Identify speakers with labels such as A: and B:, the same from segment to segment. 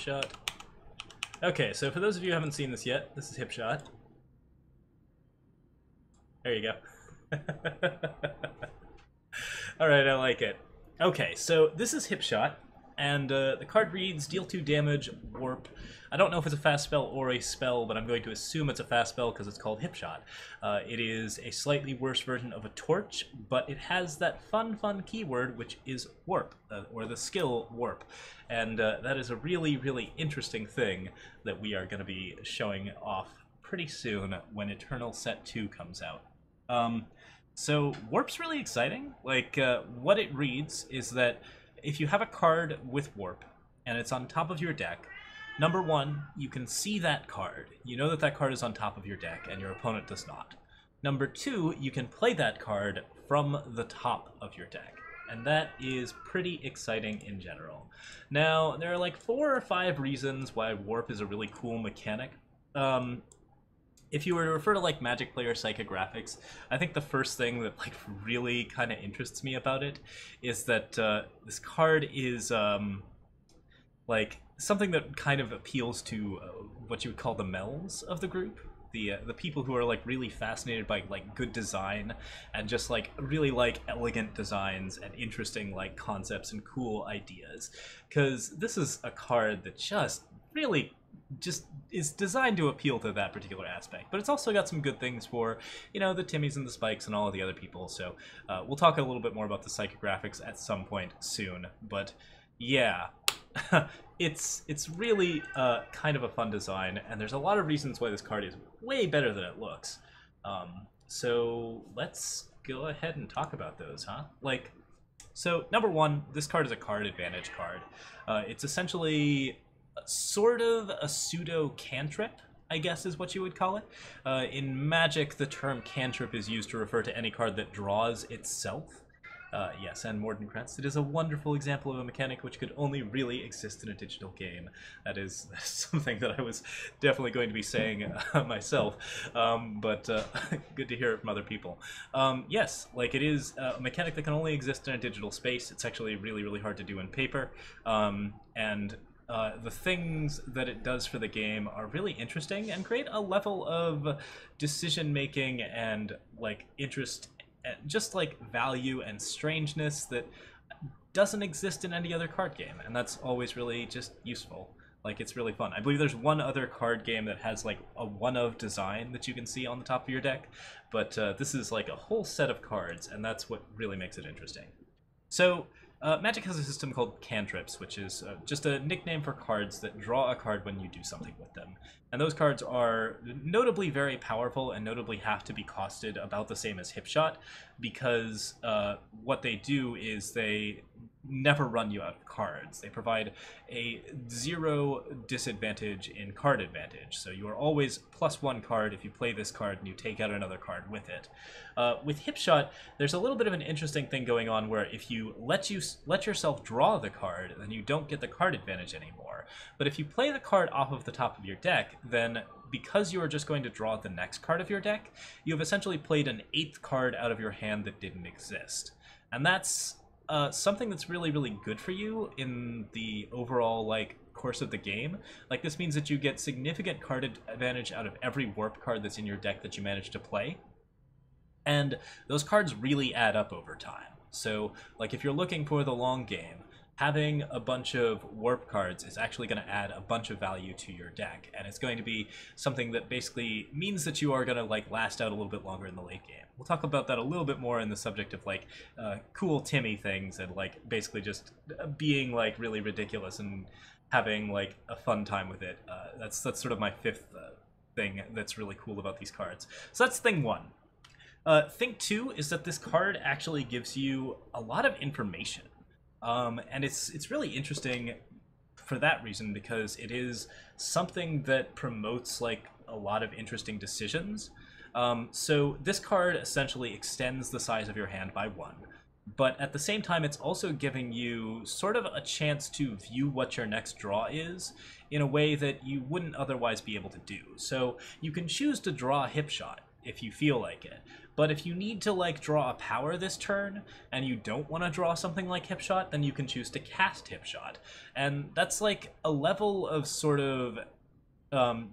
A: Hipshot. Okay, so for those of you who haven't seen this yet, this is Hipshot. There you go. Alright, I like it. Okay, so this is Hipshot, and the card reads, deal 2 damage, warp. I don't know if it's a fast spell or a spell, but I'm going to assume it's a fast spell because it's called Hipshot. It is a slightly worse version of a torch, but it has that fun keyword, which is warp, or the skill warp. And that is a really, really interesting thing that we are going to be showing off pretty soon when Eternal Set 2 comes out. So warp's really exciting. Like, what it reads is that if you have a card with warp and it's on top of your deck, number one, you can see that card. You know that that card is on top of your deck and your opponent does not. Number two, you can play that card from the top of your deck. And that is pretty exciting in general. Now, there are like 4 or 5 reasons why warp is a really cool mechanic. If you were to refer to like Magic player psychographics, I think the first thing that like really kind of interests me about it is that this card is like something that kind of appeals to what you would call the Mells of the group. The people who are like really fascinated by like good design and just like really like elegant designs and interesting like concepts and cool ideas, because this is a card that just really just is designed to appeal to that particular aspect. But it's also got some good things for, you know, the Timmys and the Spikes and all of the other people. So we'll talk a little bit more about the psychographics at some point soon. But yeah, it's really kind of a fun design, and there's a lot of reasons why this card is way better than it looks. So let's go ahead and talk about those, huh? Like, so number one, this card is a card advantage card. It's essentially sort of a pseudo cantrip, I guess is what you would call it. In Magic, the term cantrip is used to refer to any card that draws itself. Yes, and Morden Kretz, it is a wonderful example of a mechanic which could only really exist in a digital game. That is something that I was definitely going to be saying myself, but good to hear it from other people. Yes, like it is a mechanic that can only exist in a digital space. It's actually really, really hard to do in paper, and the things that it does for the game are really interesting and create a level of decision-making and like interest, just like value and strangeness that doesn't exist in any other card game, and that's always really just useful. Like, it's really fun. I believe there's one other card game that has like a one-of design that you can see on the top of your deck, but this is like a whole set of cards, and that's what really makes it interesting. So Magic has a system called cantrips, which is just a nickname for cards that draw a card when you do something with them. And those cards are notably very powerful and notably have to be costed about the same as Hipshot, because what they do is they never run you out of cards. They provide a 0 disadvantage in card advantage. So you are always +1 card if you play this card and you take out another card with it. With Hipshot, there's a little bit of an interesting thing going on where if you let yourself draw the card, then you don't get the card advantage anymore. But if you play the card off of the top of your deck, then because you are just going to draw the next card of your deck, you have essentially played an 8th card out of your hand that didn't exist. And that's something that's really, really good for you in the overall like course of the game. Like, this means that you get significant card advantage out of every warp card that's in your deck that you manage to play. And those cards really add up over time. So, like, if you're looking for the long game, having a bunch of warp cards is actually going to add a bunch of value to your deck, and it's going to be something that basically means that you are going to like last out a little bit longer in the late game. We'll talk about that a little bit more in the subject of like cool Timmy things and like basically just being like really ridiculous and having like a fun time with it. That's sort of my 5th thing that's really cool about these cards. So that's thing 1. Thing 2 is that this card actually gives you a lot of information. And it's really interesting for that reason, because it is something that promotes like a lot of interesting decisions. So this card essentially extends the size of your hand by 1, but at the same time it's also giving you sort of a chance to view what your next draw is in a way that you wouldn't otherwise be able to do. So you can choose to draw Hipshot. if you feel like it. But if you need to like draw a power this turn and you don't want to draw something like Hipshot, then you can choose to cast Hipshot. And that's like a level of sort of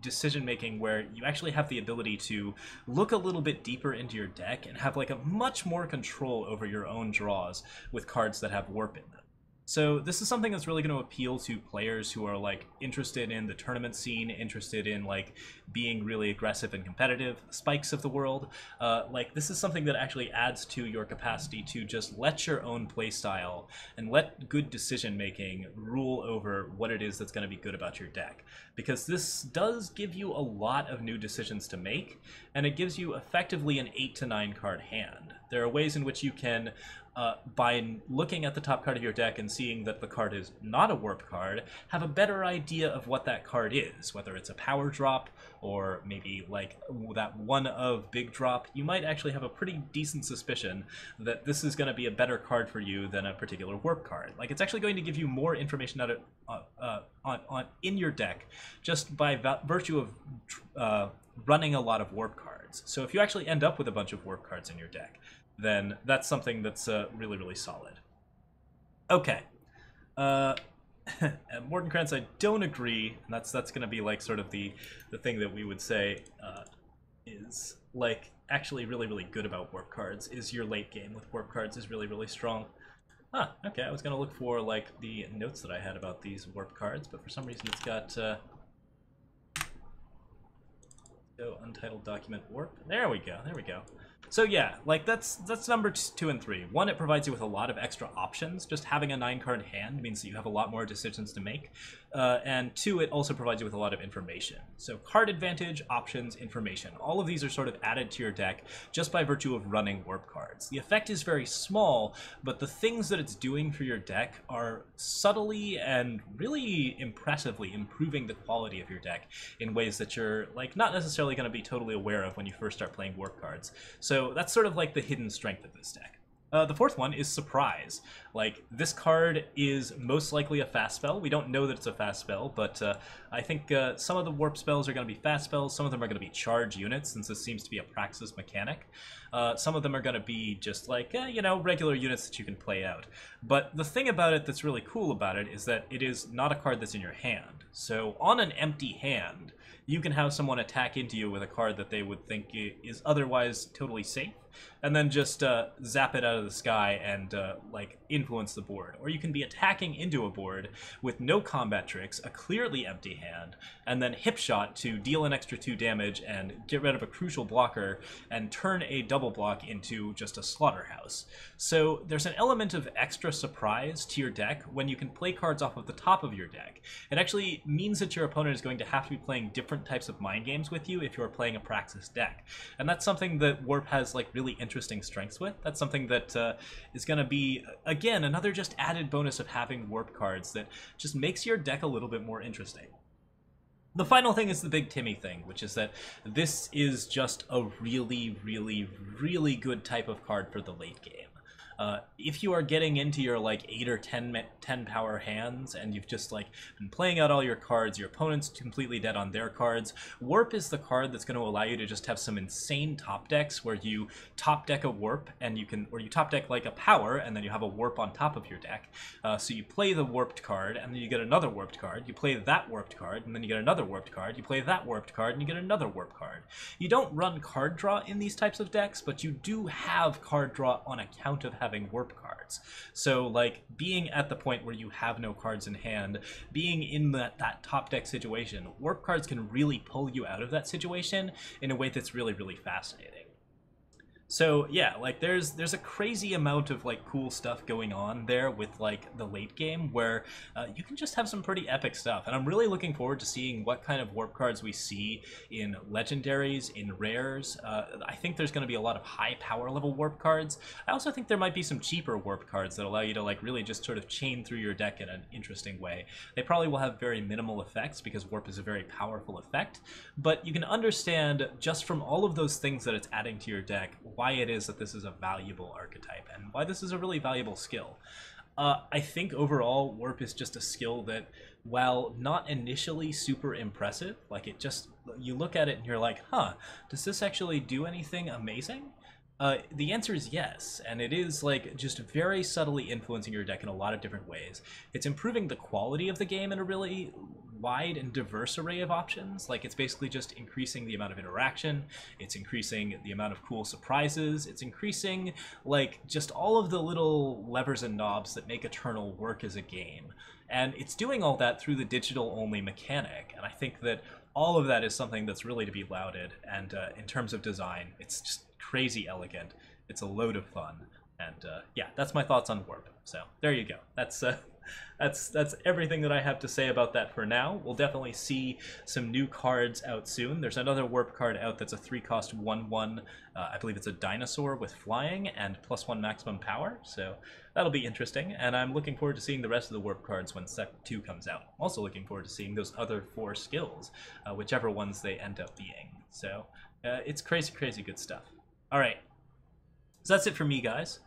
A: decision making where you actually have the ability to look a little bit deeper into your deck and have like a much more control over your own draws with cards that have warp in them. So this is something that's really going to appeal to players who are like interested in the tournament scene, interested in like being really aggressive and competitive, spikes of the world. Like this is something that actually adds to your capacity to just let your own playstyle and let good decision making rule over what it is that's going to be good about your deck. Because this does give you a lot of new decisions to make, and it gives you effectively an 8 to 9 card hand. There are ways in which you can by looking at the top card of your deck and seeing that the card is not a warp card, have a better idea of what that card is, whether it's a power drop or maybe like that one of big drop. You might actually have a pretty decent suspicion that this is going to be a better card for you than a particular warp card. Like it's actually going to give you more information out of, in your deck just by virtue of running a lot of warp cards. So if you actually end up with a bunch of warp cards in your deck, then that's something that's really, really solid. Okay. Mordenkrantz, I don't agree. And that's going to be like sort of the thing that we would say is like actually really, really good about warp cards is your late game with warp cards is really, really strong. Ah, okay. I was going to look for like the notes that I had about these warp cards, but for some reason it's got untitled document warp. There we go. There we go. So yeah, like that's number 2 and 3. 1, it provides you with a lot of extra options. Just having a 9-card hand means that you have a lot more decisions to make. And 2, it also provides you with a lot of information. So card advantage, options, information. All of these are sort of added to your deck just by virtue of running warp cards. The effect is very small, but the things that it's doing for your deck are subtly and really impressively improving the quality of your deck in ways that you're like not necessarily going to be totally aware of when you first start playing warp cards. So that's sort of like the hidden strength of this deck. The 4th one is Surprise. Like, this card is most likely a fast spell. We don't know that it's a fast spell, but I think some of the warp spells are going to be fast spells. Some of them are going to be charge units, since this seems to be a Praxis mechanic. Some of them are going to be just like, you know, regular units that you can play out. But the thing about it that's really cool about it is that it is not a card that's in your hand. So on an empty hand, you can have someone attack into you with a card that they would think is otherwise totally safe, and then just zap it out of the sky and like influence the board. Or you can be attacking into a board with no combat tricks, a clearly empty hand, and then Hipshot to deal an extra 2 damage and get rid of a crucial blocker and turn a double block into just a slaughterhouse. So there's an element of extra surprise to your deck when you can play cards off of the top of your deck. It actually means that your opponent is going to have to be playing different types of mind games with you if you're playing a Praxis deck. And that's something that Warp has like really interesting strengths with. That's something that is going to be, again, another just added bonus of having Warp cards that just makes your deck a little bit more interesting. The final thing is the big Timmy thing, which is that this is just a really, really, really good type of card for the late game. If you are getting into your like 8 or 10 power hands and you've just like been playing out all your cards, your opponent's completely dead on their cards, Warp is the card that's going to allow you to just have some insane top decks where you top deck a Warp and you can, or you top deck like a power and then you have a Warp on top of your deck. So you play the warped card and then you get another warped card, you play that warped card and then you get another warped card, you play that warped card and you get another warped card. You don't run card draw in these types of decks, but you do have card draw on account of having warp cards. So like being at the point where you have no cards in hand, being in that top deck situation, warp cards can really pull you out of that situation in a way that's really, really fascinating. So yeah, like there's a crazy amount of like cool stuff going on there with like the late game where you can just have some pretty epic stuff, and I'm really looking forward to seeing what kind of warp cards we see in legendaries, in rares. I think there's going to be a lot of high power level warp cards. I also think there might be some cheaper warp cards that allow you to like really just sort of chain through your deck in an interesting way. They probably will have very minimal effects because warp is a very powerful effect, but you can understand just from all of those things that it's adding to your deck why it is that this is a valuable archetype and why this is a really valuable skill. I think overall, Warp is just a skill that, while not initially super impressive, like it just, you look at it and you're like, huh, does this actually do anything amazing? The answer is yes, and it is like just very subtly influencing your deck in a lot of different ways. It's improving the quality of the game in a really wide and diverse array of options. Like it's basically just increasing the amount of interaction, it's increasing the amount of cool surprises, it's increasing like just all of the little levers and knobs that make Eternal work as a game. And it's doing all that through the digital only mechanic, and I think that all of that is something that's really to be lauded. And in terms of design, it's just crazy elegant. It's a load of fun, and yeah, that's my thoughts on Warp. So there you go. That's everything that I have to say about that for now. We'll definitely see some new cards out soon. There's another Warp card out that's a 3-cost 1/1. I believe it's a dinosaur with flying and +1 maximum power. So that'll be interesting, and I'm looking forward to seeing the rest of the Warp cards when Set 2 comes out. Also looking forward to seeing those other 4 skills, whichever ones they end up being. So it's crazy, crazy good stuff. All right, so that's it for me, guys.